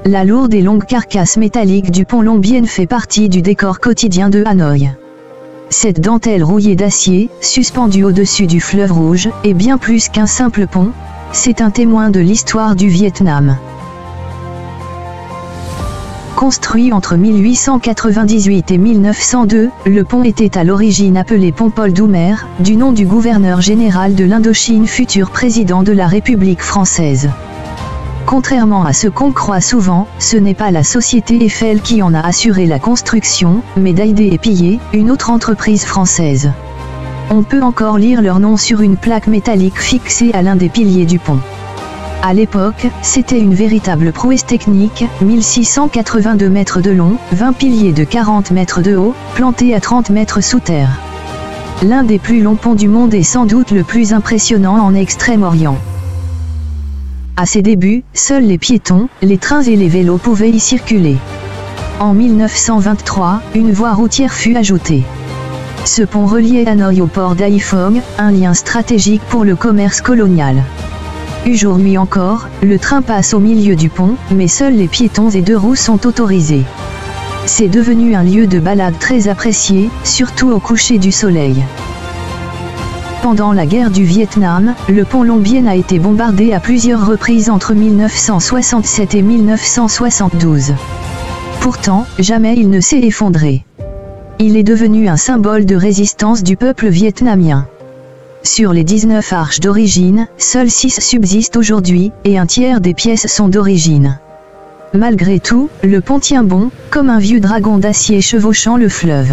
La lourde et longue carcasse métallique du pont Long Bien fait partie du décor quotidien de Hanoï. Cette dentelle rouillée d'acier, suspendue au-dessus du fleuve Rouge, est bien plus qu'un simple pont, c'est un témoin de l'histoire du Vietnam. Construit entre 1898 et 1902, le pont était à l'origine appelé pont Paul Doumer, du nom du gouverneur général de l'Indochine, futur président de la République française. Contrairement à ce qu'on croit souvent, ce n'est pas la société Eiffel qui en a assuré la construction, mais Daidé et Pillet, une autre entreprise française. On peut encore lire leur nom sur une plaque métallique fixée à l'un des piliers du pont. À l'époque, c'était une véritable prouesse technique, 1682 mètres de long, 20 piliers de 40 mètres de haut, plantés à 30 mètres sous terre. L'un des plus longs ponts du monde et sans doute le plus impressionnant en Extrême-Orient. À ses débuts, seuls les piétons, les trains et les vélos pouvaient y circuler. En 1923, une voie routière fut ajoutée. Ce pont reliait Hanoï au port d'Hai Phong, un lien stratégique pour le commerce colonial. Aujourd'hui encore, le train passe au milieu du pont, mais seuls les piétons et deux roues sont autorisés. C'est devenu un lieu de balade très apprécié, surtout au coucher du soleil. Pendant la guerre du Vietnam, le pont Long Bien a été bombardé à plusieurs reprises entre 1967 et 1972. Pourtant, jamais il ne s'est effondré. Il est devenu un symbole de résistance du peuple vietnamien. Sur les 19 arches d'origine, seules 6 subsistent aujourd'hui, et un tiers des pièces sont d'origine. Malgré tout, le pont tient bon, comme un vieux dragon d'acier chevauchant le fleuve.